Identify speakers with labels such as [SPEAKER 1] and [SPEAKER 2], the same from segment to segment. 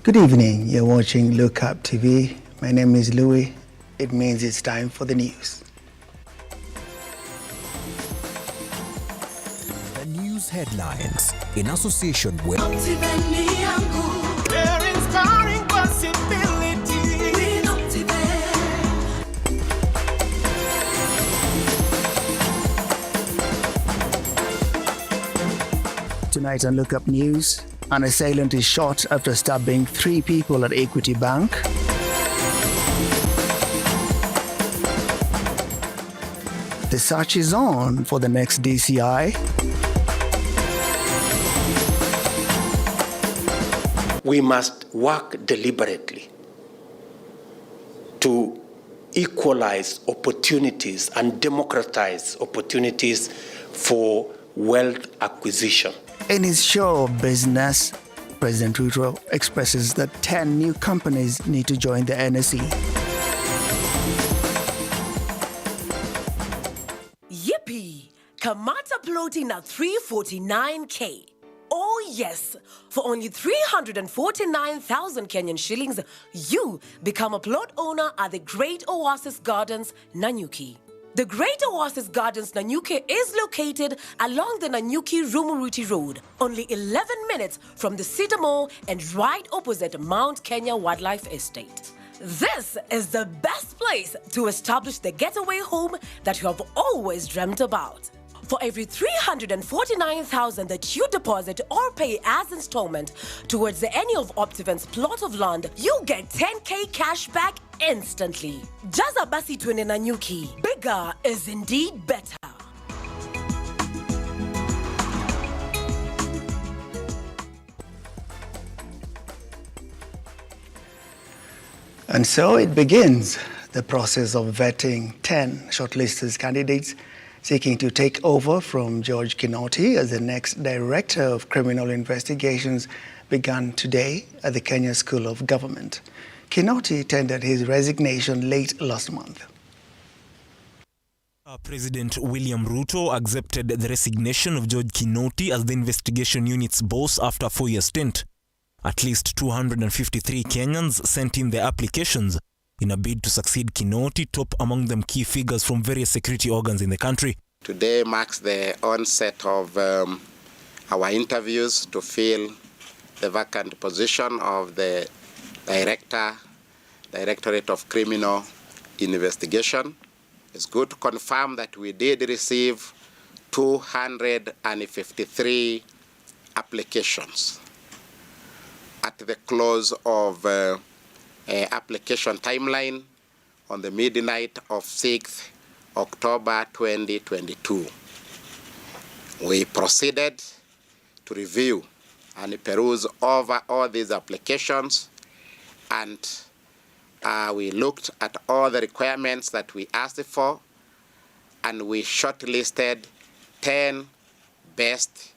[SPEAKER 1] Good evening. You're watching Look Up TV. My name is Louis. It means it's time for the news.
[SPEAKER 2] The news headlines in association with
[SPEAKER 3] inspiring possibility.
[SPEAKER 1] Tonight on Look Up News, an assailant is shot after stabbing 3 people at Equity Bank. The search is on for the next DCI.
[SPEAKER 4] We must work deliberately to equalize opportunities and democratize opportunities for wealth acquisition.
[SPEAKER 1] In his show of business, President Ruto expresses that 10 new companies need to join the NSE.
[SPEAKER 5] Yippee! Kamata floating at 349K. Oh yes, for only 349,000 Kenyan shillings, you become a plot owner at the Great Oasis Gardens, Nanyuki. The Great Oasis Gardens, Nanyuki is located along the Nanyuki-Rumuruti Road, only 11 minutes from the Cedar Mall and right opposite Mount Kenya Wildlife Estate. This is the best place to establish the getaway home that you have always dreamt about. For every 349,000 that you deposit or pay as installment towards any of Optiven's plot of land, you get 10K cash back instantly. Jaza basi twende Nanyuki. Bigger is indeed better.
[SPEAKER 1] And so it begins, the process of vetting 10 shortlisted candidates seeking to take over from George Kinoti as the next Director of Criminal Investigations began today at the Kenya School of Government. Kinoti tendered his resignation late last month.
[SPEAKER 6] President William Ruto accepted the resignation of George Kinoti as the investigation unit's boss after a 4-year stint. At least 253 Kenyans sent in their applications in a bid to succeed Kinoti, top among them key figures from various security organs in the country.
[SPEAKER 7] Today marks the onset of our interviews to fill the vacant position of the Directorate of Criminal Investigation. It's good to confirm that we did receive 253 applications. At the close of application timeline on the midnight of 6th October 2022. We proceeded to review and peruse over all these applications, and we looked at all the requirements that we asked for, and we shortlisted 10 best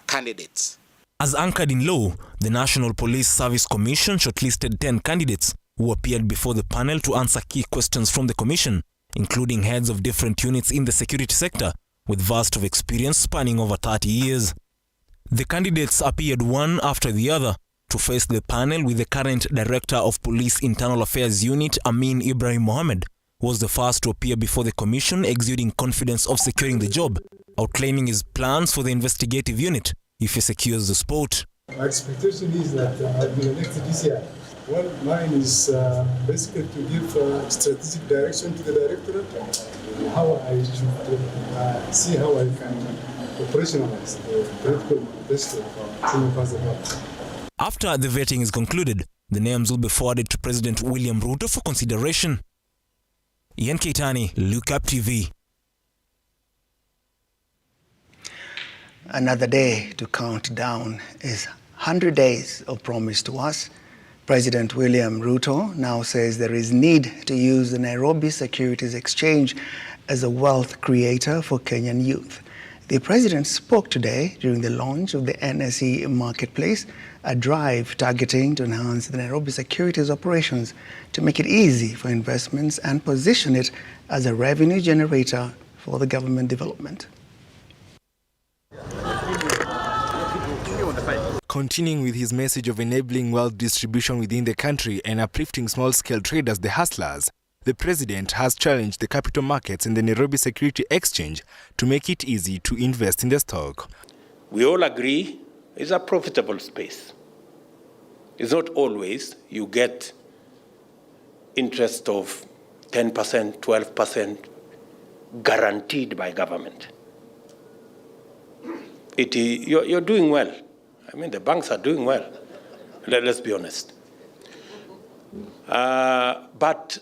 [SPEAKER 7] candidates.
[SPEAKER 6] As anchored in law, the National Police Service Commission shortlisted 10 candidates who appeared before the panel to answer key questions from the commission, including heads of different units in the security sector with vast of experience spanning over 30 years. The candidates appeared one after the other to face the panel, with the current Director of Police Internal Affairs Unit, Amin Ibrahim Mohammed, was the first to appear before the commission, exuding confidence of securing the job, outlining his plans for the investigative unit if he secures the spot.
[SPEAKER 8] My expectation is that I'll be elected this year. Well, mine is basically to give strategic direction to the directorate, how I should see how I can operationalize the political manifesto of Tinubu.
[SPEAKER 6] After the vetting is concluded, the names will be forwarded to President William Ruto for consideration. Ian Keitani, Look Up TV.
[SPEAKER 1] Another day to count down is 100 days of promise to us. President William Ruto now says there is need to use the Nairobi Securities Exchange as a wealth creator for Kenyan youth. The president spoke today during the launch of the NSE Marketplace, a drive targeting to enhance the Nairobi Securities operations to make it easy for investments and position it as a revenue generator for the government development.
[SPEAKER 6] Continuing with his message of enabling wealth distribution within the country and uplifting small-scale traders, the hustlers, the president has challenged the capital markets and the Nairobi Security Exchange to make it easy to invest in the stock.
[SPEAKER 4] We all agree it's a profitable space. It's not always you get interest of 10%, 12% guaranteed by government. You're doing well. I mean, the banks are doing well. Let's be honest. But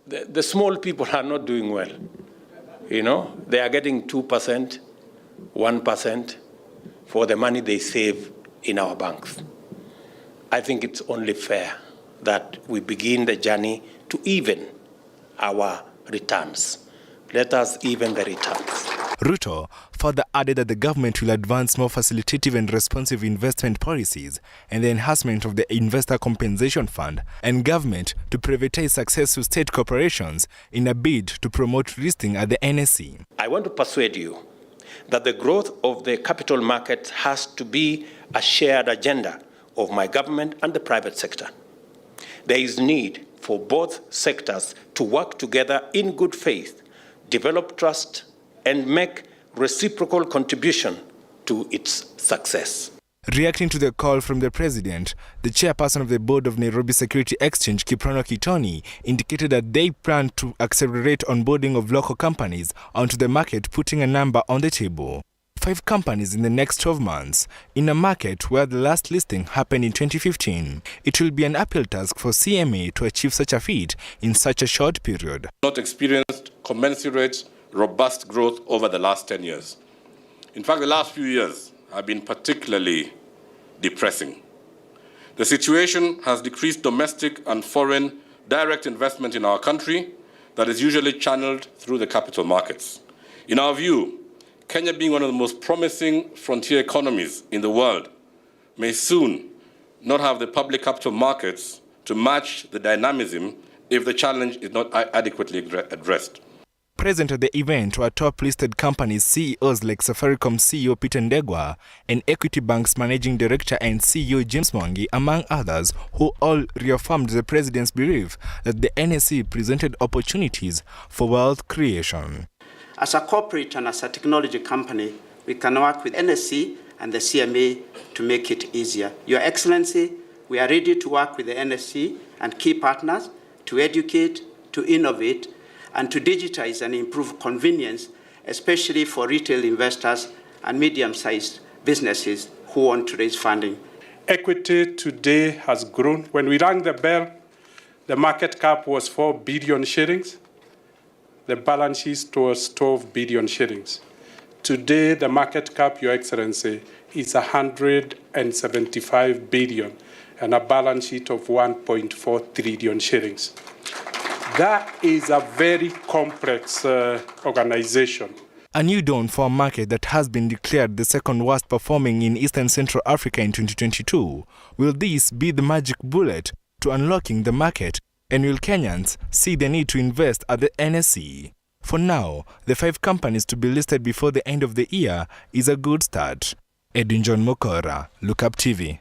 [SPEAKER 4] the small people are not doing well. You know, they are getting 2%, 1% for the money they save in our banks. I think it's only fair that we begin the journey to even our returns. Let us even the returns.
[SPEAKER 6] Ruto further added that the government will advance more facilitative and responsive investment policies and the enhancement of the Investor Compensation Fund and government to privatize successful state corporations in a bid to promote listing at the NSE.
[SPEAKER 4] I want to persuade you that the growth of the capital market has to be a shared agenda of my government and the private sector. There is need for both sectors to work together in good faith, develop trust, and make reciprocal contribution to its success.
[SPEAKER 6] Reacting to the call from the president, the chairperson of the board of Nairobi Security Exchange, Kiprono Kitoni, indicated that they plan to accelerate onboarding of local companies onto the market, putting a number on the table. 5 companies in the next 12 months, in a market where the last listing happened in 2015. It will be an uphill task for CMA to achieve such a feat in such a short period.
[SPEAKER 9] Not experienced commensurate, robust growth over the last 10 years. In fact, the last few years have been particularly depressing. The situation has decreased domestic and foreign direct investment in our country that is usually channeled through the capital markets. In our view, Kenya, being one of the most promising frontier economies in the world, may soon not have the public capital markets to match the dynamism if the challenge is not adequately addressed.
[SPEAKER 6] Present at the event were top-listed companies CEOs like Safaricom CEO Peter Ndegwa and Equity Bank's Managing Director and CEO James Mwangi, among others, who all reaffirmed the president's belief that the NSE presented opportunities for wealth creation.
[SPEAKER 10] As a corporate and as a technology company, we can work with NSE and the CMA to make it easier. Your Excellency, we are ready to work with the NSE and key partners to educate, to innovate, and to digitize and improve convenience, especially for retail investors and medium-sized businesses who want to raise funding.
[SPEAKER 11] Equity today has grown. When we rang the bell, the market cap was 4 billion shillings. The balance sheet was 12 billion shillings. Today, the market cap, Your Excellency, is 175 billion and a balance sheet of 1.4 trillion shillings. That is a very complex organization.
[SPEAKER 6] A new dawn for a market that has been declared the second worst performing in Eastern Central Africa in 2022. Will this be the magic bullet to unlocking the market? And will Kenyans see the need to invest at the NSE? For now, the 5 companies to be listed before the end of the year is a good start. Edwin John Mokora, Look Up TV.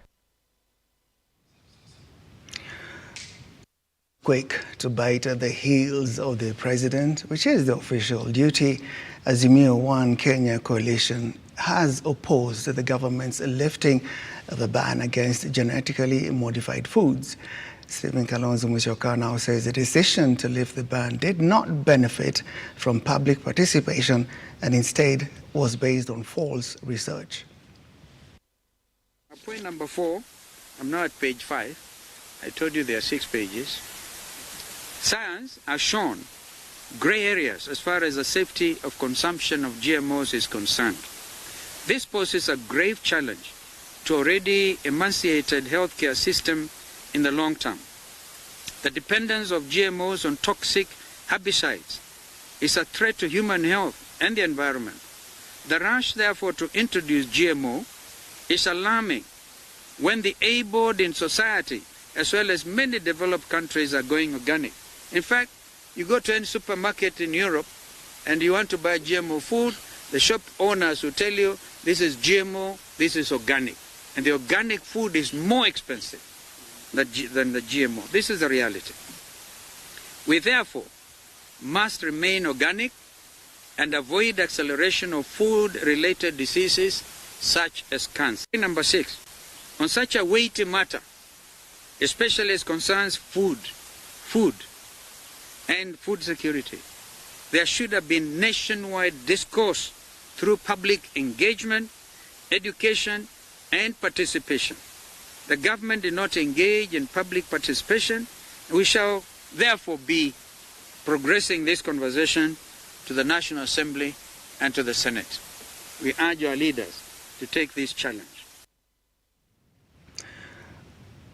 [SPEAKER 1] Quick to bite at the heels of the president, which is the official duty, Azimio One Kenya coalition has opposed the government's lifting of the ban against genetically modified foods. Stephen Kalonzo Musyoka now says the decision to lift the ban did not benefit from public participation and instead was based on false research.
[SPEAKER 12] Point number 4, I'm now at page 5. I told you there are 6 pages. Science has shown gray areas as far as the safety of consumption of GMOs is concerned. This poses a grave challenge to already emaciated healthcare system in the long term. The dependence of GMOs on toxic herbicides is a threat to human health and the environment. The rush, therefore, to introduce GMO is alarming when the A-board in society, as well as many developed countries, are going organic. In fact, you go to any supermarket in Europe and you want to buy GMO food, the shop owners will tell you this is GMO, this is organic. and the organic food is more expensive than the GMO. This is the reality. We therefore must remain organic and avoid acceleration of food-related diseases such as cancer. Number 6, on such a weighty matter, especially as concerns food and food security, there should have been nationwide discourse through public engagement, education, and participation. The government did not engage in public participation. We shall therefore be progressing this conversation to the National Assembly and to the Senate. We urge our leaders to take this challenge.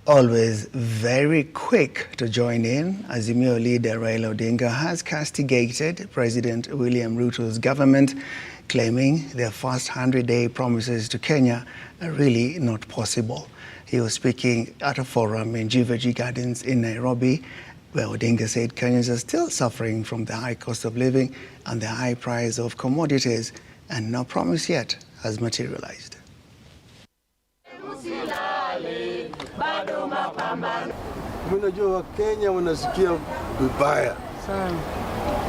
[SPEAKER 1] Always very quick to join in, Azimio leader Raila Odinga has castigated President William Ruto's government, claiming their first 100-day promises to Kenya are really not possible. He was speaking at a forum in Jivaji Gardens in Nairobi, where Odinga said Kenyans are still suffering from the high cost of living and the high price of commodities, and no promise yet has materialized.
[SPEAKER 8] Unajua Wakenya wanasikia vibaya sana.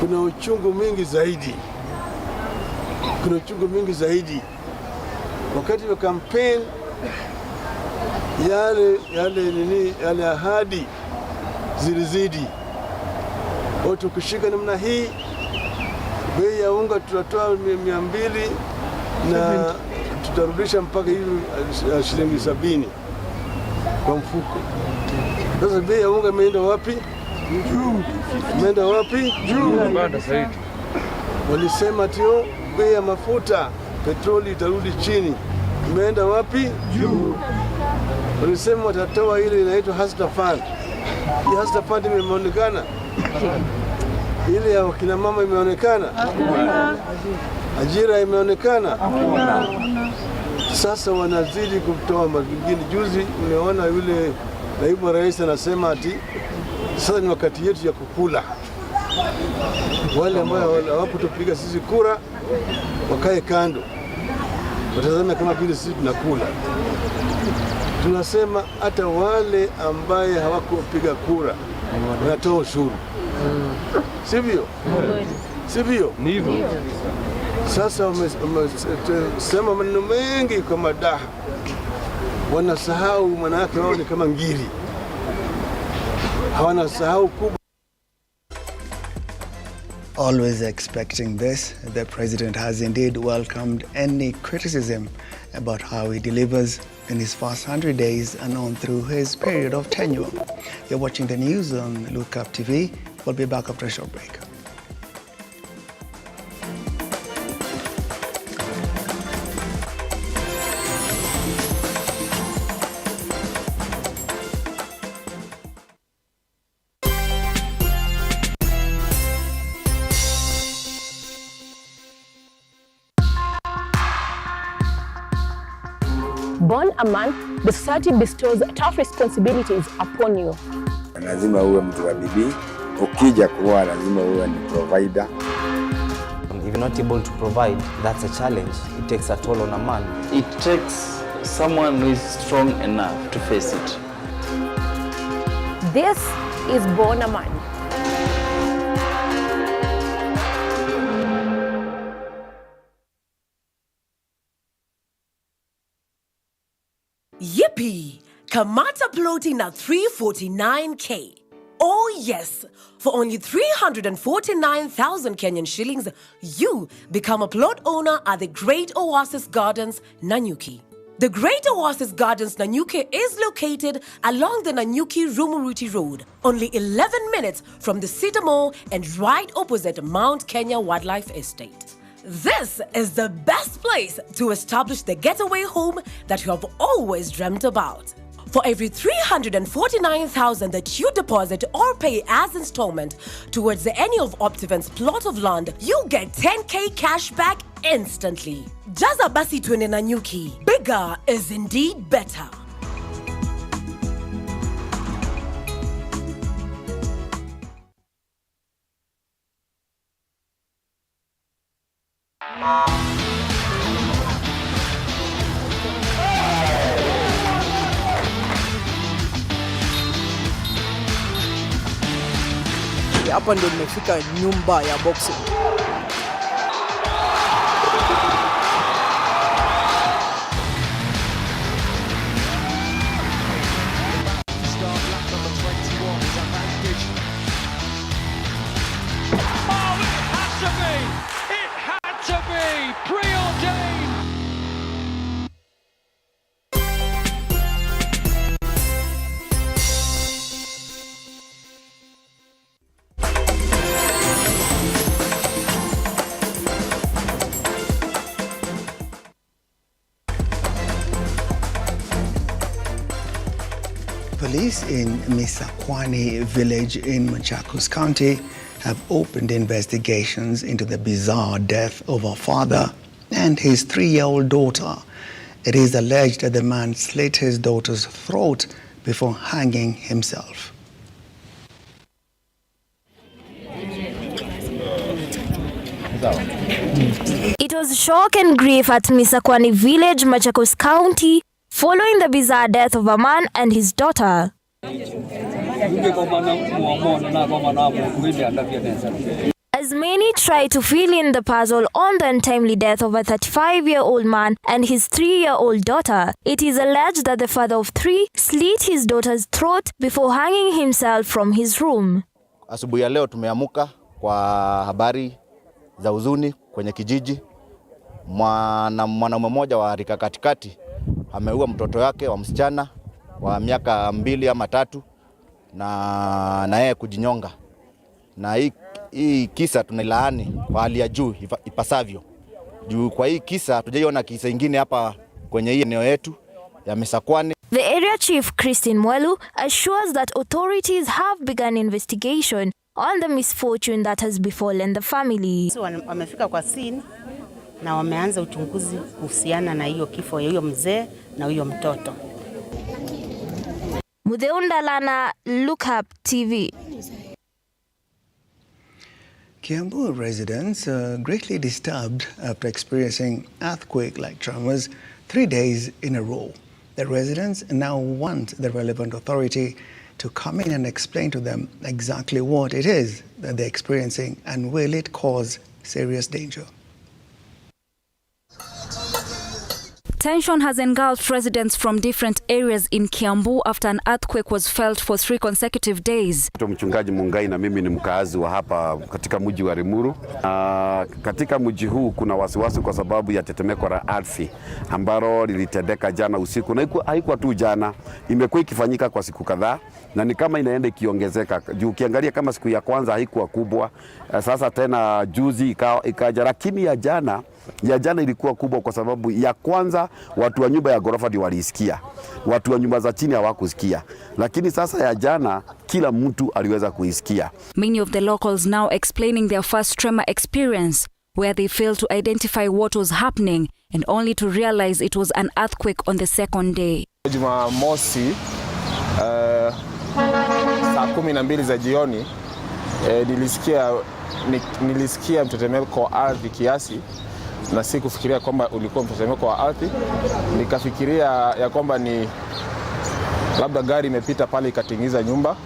[SPEAKER 8] Kuna uchungu mingi zaidi. Wakati wa campaign yale ahadi zilizidi. Watu kushika namna hii, bei ya unga tutatoa 200 na tutarudisha mpaka hivi shilingi 70 kwa mfuko. Sasa bei ya unga imeenda wapi? Juu. Imeenda wapi? Juu. Walisema tio bei ya mafuta, petroli itarudi chini. Imeenda wapi? Juu. Walisema watatoa ile inaitwa Hustler Fund. Hii Hustler Fund imeonekana? Ile ya kina mama imeonekana? Ajira imeonekana? Sasa wanazidi kutoa mengine. Juzi umeona yule naibu wa rais anasema ati sasa ni wakati yetu ya kukula. Wale ambao hawakutupiga sisi kura wakae kando, watazame kama vile sisi tunakula. Tunasema hata wale ambaye hawakupiga kura wanatoa ushuru. Sivyo? Sivyo? Ndivyo. Sasa wamesema maneno mengi kwa madaha. Wanasahau manake wao ni kama ngiri. Hawanasahau kubwa.
[SPEAKER 1] Always expecting this, the president has indeed welcomed any criticism about how he delivers in his first 100 days and on through his period of tenure. You're watching the news on Look Up TV. We'll be back after a short break.
[SPEAKER 13] Born a man, the society bestows tough responsibilities upon you.
[SPEAKER 14] Lazima uwe mtu wa bidii, ukija kuoa lazima uwe ni provider.
[SPEAKER 15] If you're not able to provide, that's a challenge. It takes a toll on a man.
[SPEAKER 16] It takes someone who is strong enough to face it.
[SPEAKER 13] This is Born a Man.
[SPEAKER 5] Yippee! Kamata plotting at 349K. Oh yes, for only 349,000 Kenyan shillings, you become a plot owner at the Great Oasis Gardens, Nanyuki. The Great Oasis Gardens, Nanyuki is located along the Nanyuki-Rumuruti Road, only 11 minutes from the Cedar Mall and right opposite Mount Kenya Wildlife Estate. This is the best place to establish the getaway home that you have always dreamt about. For every 349,000 that you deposit or pay as installment towards any of Optivant's plot of land, you get 10K cash back instantly. Jaza basi twende Nanyuki. Bigger is indeed better.
[SPEAKER 17] hapa ndio nimefika nyumba ya boxing.
[SPEAKER 1] Police in Misakwani village in Machakos County have opened investigations into the bizarre death of a father and his 3-year-old daughter. It is alleged that the man slit his daughter's throat before hanging himself.
[SPEAKER 18] It was shock and grief at Misakwani village, Machakos County, following the bizarre death of a man and his daughter. As many try to fill in the puzzle on the untimely death of a 35-year-old man and his 3-year-old daughter, it is alleged that the father of 3 slit his daughter's throat before hanging himself from his room.
[SPEAKER 19] Asubuhi ya leo tumeamuka kwa habari za huzuni kwenye kijiji. Mwanaume mmoja wa rika katikati ameua mtoto wake wa msichana wa miaka 2 ama 3 na yeye kujinyonga. Na hii kisa tunailaani kwa hali ya juu ipasavyo. Juu kwa hii kisa tujaiona kisa ingine hapa kwenye hii eneo yetu ya Misakwani.
[SPEAKER 18] The area chief Christine Mwelu assures that authorities have begun investigation on the misfortune that has befallen the family.
[SPEAKER 20] Wamefika kwa scene na wameanza uchunguzi kuhusiana na hiyo kifo ya huyo mzee na huyo mtoto.
[SPEAKER 18] Mudeunda Lana, Look Up TV.
[SPEAKER 1] Kiambu residents are greatly disturbed after experiencing earthquake-like tremors 3 days in a row. The residents now want the relevant authority to come in and explain to them exactly what it is that they're experiencing and will it cause serious danger.
[SPEAKER 21] Tension has engulfed residents from different areas in Kiambu after an earthquake was felt for 3 consecutive days.
[SPEAKER 22] Mchungaji Mungai na mimi ni mkaazi wa hapa katika mji wa Limuru. Katika mji huu kuna wasiwasi kwa sababu ya tetemeko la ardhi ambalo lilitendeka jana usiku, na haikuwa tu jana, imekuwa ikifanyika kwa siku kadhaa na ni kama inaenda ikiongezeka. Ukiangalia kama siku ya kwanza haikuwa kubwa, sasa tena juzi ikaja, lakini ya jana ilikuwa kubwa kwa sababu ya kwanza watu wa nyumba ya ghorofa ndio walisikia. Watu wa nyumba za chini hawakusikia. Lakini sasa ya jana kila mtu aliweza kuisikia.
[SPEAKER 21] Many of the locals now explaining their first tremor experience where they failed to identify what was happening and only to realize it was an earthquake on the second day.
[SPEAKER 23] Jumamosi saa 12 za jioni nilisikia mtetemeko wa ardhi kiasi na sikufikiria kwamba ulikuwa mtetemeko wa ardhi. Nikafikiria ya kwamba ni labda gari imepita pale ikatingiza nyumba,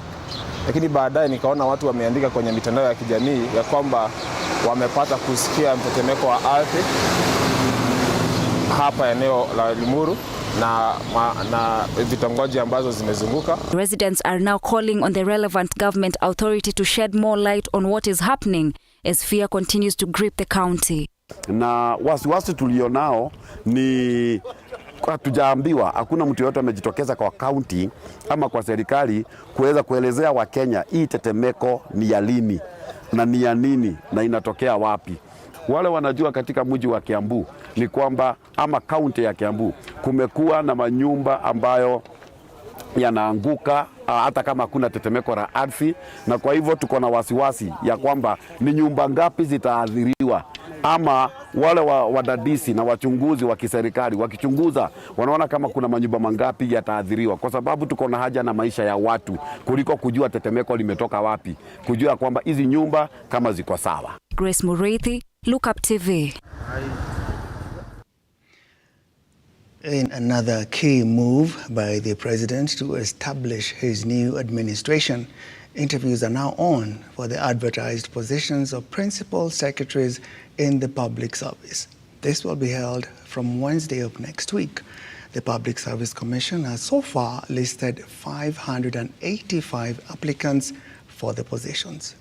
[SPEAKER 23] lakini baadaye nikaona watu wameandika kwenye mitandao ya kijamii ya kwamba wamepata kusikia mtetemeko wa ardhi hapa eneo la Limuru na vitongoji ambazo zimezunguka.
[SPEAKER 21] Residents are now calling on the relevant government authority to shed more light on what is happening as fear continues to grip the county.
[SPEAKER 22] Na wasiwasi tulionao ni hatujaambiwa, hakuna mtu yote amejitokeza kwa county ama kwa serikali kuweza kuelezea Wakenya hii tetemeko ni ya lini na ni ya nini na inatokea wapi. Wale wanajua katika mji wa Kiambu ni kwamba ama county ya Kiambu kumekuwa na manyumba ambayo yanaanguka hata kama hakuna tetemeko la ardhi, na kwa hivyo tuko na wasiwasi ya kwamba ni nyumba ngapi zitaathiriwa, ama wale wadadisi na wachunguzi wa kiserikali wakichunguza wanaona kama kuna manyumba mangapi yataathiriwa, kwa sababu tuko na haja na maisha ya watu kuliko kujua tetemeko limetoka wapi, kujua kwamba hizi nyumba kama ziko sawa.
[SPEAKER 21] Grace Murithi, Look Up TV.
[SPEAKER 1] In another key move by the president to establish his new administration Interviews are now on for the advertised positions of principal secretaries in the public service. This will be held from Wednesday of next week. The Public Service Commission has so far listed 585 applicants for the positions.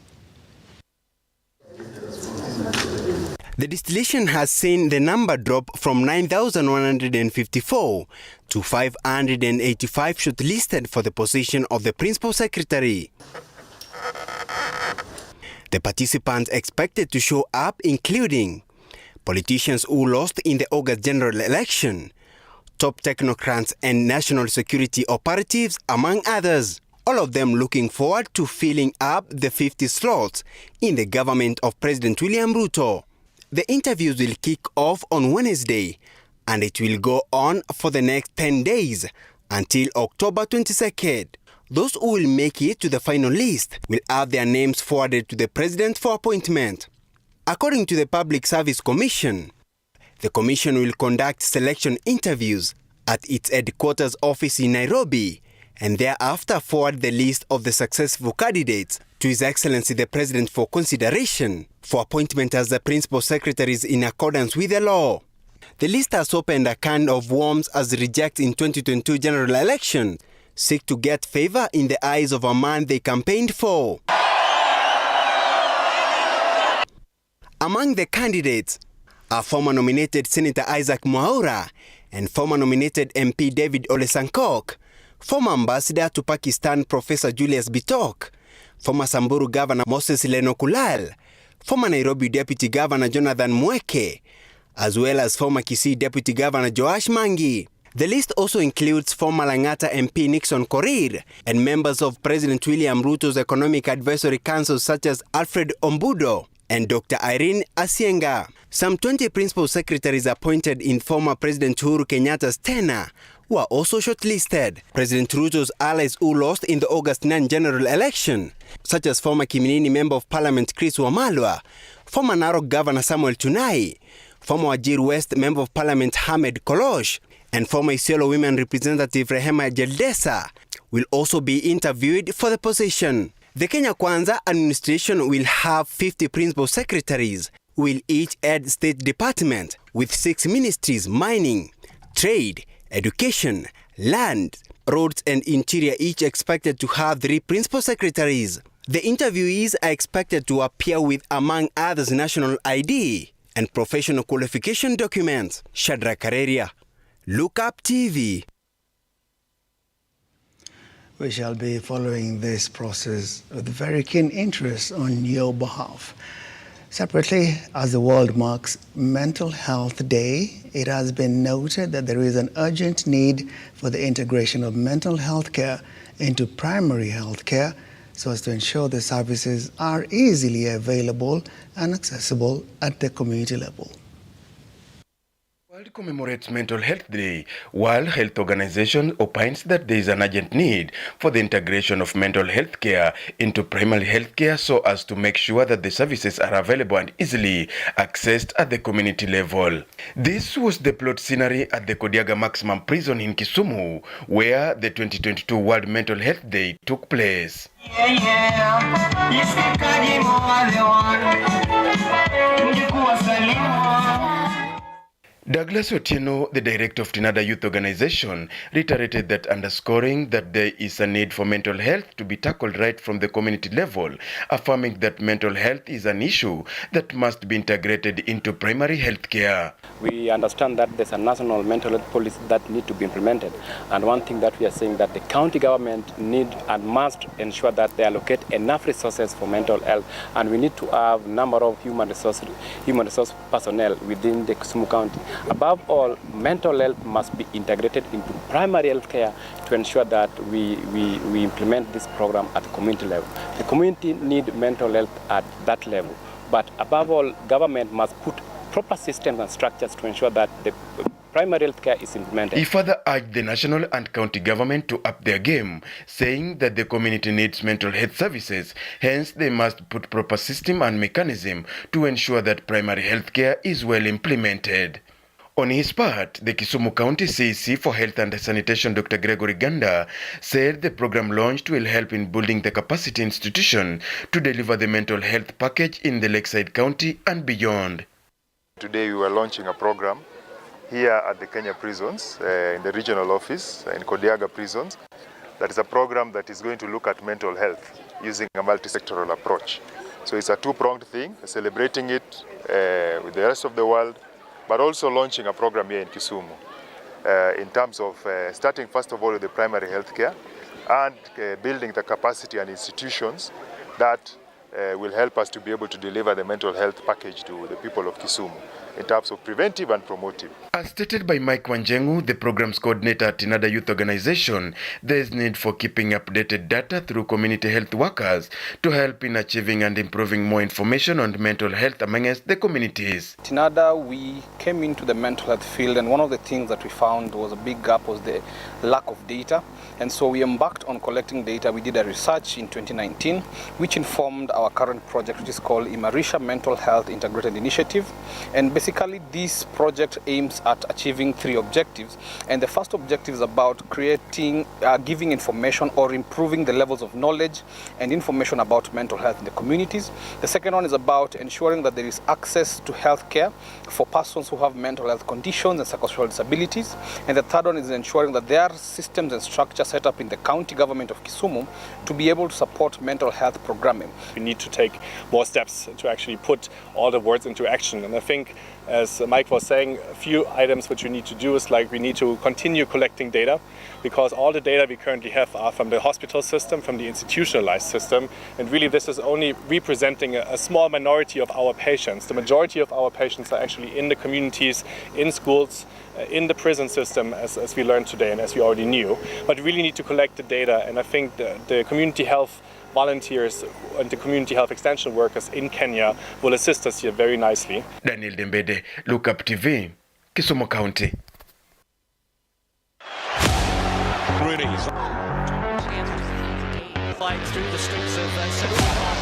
[SPEAKER 2] The distillation has seen the number drop from 9,154 to 585 shortlisted for the position of the Principal Secretary. The participants expected to show up including politicians who lost in the August general election, top technocrats and national security operatives, among others. All of them looking forward to filling up the 50 slots in the government of President William Ruto. The interviews will kick off on Wednesday, and it will go on for the next 10 days until October 22nd. Those who will make it to the final list will have their names forwarded to the President for appointment. According to the Public Service Commission, the Commission will conduct selection interviews at its headquarters office in Nairobi and thereafter forward the list of the successful candidates to His Excellency the President for consideration for appointment as the Principal Secretaries in accordance with the law. The list has opened a can of worms as rejects in 2022 general election seek to get favor in the eyes of a man they campaigned for. Among the candidates are former nominated Senator Isaac Mwaura and former nominated MP David Ole Sankok, former ambassador to Pakistan Professor Julius Bitok, former Samburu Governor Moses Lenokulal, former Nairobi Deputy Governor Jonathan Mweke, as well as former Kisii Deputy Governor Joash Mangi. The list also includes former Langata MP Nixon Korir and members of President William Ruto's Economic Advisory Council such as Alfred Ombudo and Dr. Irene Asienga. Some 20 principal secretaries appointed in former President Uhuru Kenyatta's tenure were also shortlisted. President Ruto's allies who lost in the August 9 general election, such as former Kiminini Member of Parliament Chris Wamalwa, former Narok Governor Samuel Tunai, former Wajir West Member of Parliament Hamed Kolosh, and former Isiolo Women Representative Rehema Jeldesa, will also be interviewed for the position. The Kenya Kwanza administration will have 50 principal secretaries, who will each head state department with 6 ministries: mining, trade, education, land, roads and interior, each expected to have 3 principal secretaries. The interviewees are expected to appear with, among others, national ID and professional qualification documents. Shadrack Kareria, Look Up TV.
[SPEAKER 1] We shall be following this process with very keen interest on your behalf. Separately, as the world marks Mental Health Day, it has been noted that there is an urgent need for the integration of mental health care into primary health care so as to ensure the services are easily available and accessible at the community level.
[SPEAKER 3] World commemorates Mental Health Day. World Health Organization opines that there is an urgent need for the integration of mental health care into primary health care so as to make sure that the services are available and easily accessed at the community level. This was the plot scenery at the Kodiaga Maximum Prison in Kisumu, where the 2022 World Mental Health Day took place. Douglas Otieno, the director of Tinada Youth Organization, reiterated that, underscoring that there is a need for mental health to be tackled right from the community level, affirming that mental health is an issue that must be integrated into primary health care.
[SPEAKER 7] We understand that there's a national mental health policy that need to be implemented, and one thing that we are saying that the county government need and must ensure that they allocate enough resources for mental health, and we need to have number of human resource personnel within the Kisumu County. Above all, mental health must be integrated into primary health care to ensure that we implement this program at the community level. The community need mental health at that level, but above all, government must put proper systems and structures to ensure that the primary health care is implemented.
[SPEAKER 3] He further urged the national and county government to up their game, saying that the community needs mental health services, hence they must put proper system and mechanism to ensure that primary health care is well implemented. On his part, the Kisumu County CEC for Health and Sanitation, Dr. Gregory Ganda, said the program launched will help in building the capacity institution to deliver the mental health package in the Lakeside County and beyond.
[SPEAKER 4] Today we were launching a program here at the Kenya prisons, in the regional office, in Kodiaga prisons. That is a program that is going to look at mental health using a multi-sectoral approach. So it's a two-pronged thing, celebrating it with the rest of the world, but also launching a program here in Kisumu in terms of starting first of all with the primary health care and building the capacity and institutions that will help us to be able to deliver the mental health package to the people of Kisumu in terms of preventive and promotive.
[SPEAKER 3] As stated by Mike Wanjengu, the program's coordinator at another youth organization, there is need for keeping updated data through community health workers to help in achieving and improving more information on mental health amongst the communities.
[SPEAKER 9] TINADA, we came into the mental health field, and one of the things that we found was a big gap was the lack of data. And so we embarked on collecting data. We did a research in 2019, which informed our current project, which is called Imarisha Mental Health Integrated Initiative. And basically, this project aims at achieving 3 objectives. And the first objective is about creating, giving information or improving the levels of knowledge and information about mental health in the communities. The second one is about ensuring that there is access to health care for persons who have mental health conditions and psychosocial disabilities. And the third one is ensuring that there are systems and structures set up in the county government of Kisumu to be able to support mental health programming.
[SPEAKER 10] We need to take more steps to actually put all the words into action. And I think, as Mike was saying, a few items which we need to do is like we need to continue collecting data, because all the data we currently have are from the hospital system, from the institutionalized system, and really this is only representing a small minority of our patients. The majority of our patients are actually in the communities, in schools, in the prison system, as we learned today and as we already knew. But we really need to collect the data, and I think the community health volunteers and the community health extension workers in Kenya will assist us here very nicely.
[SPEAKER 3] Daniel Dembede, Look Up TV, Kisumu County.
[SPEAKER 24] Flights through the streets of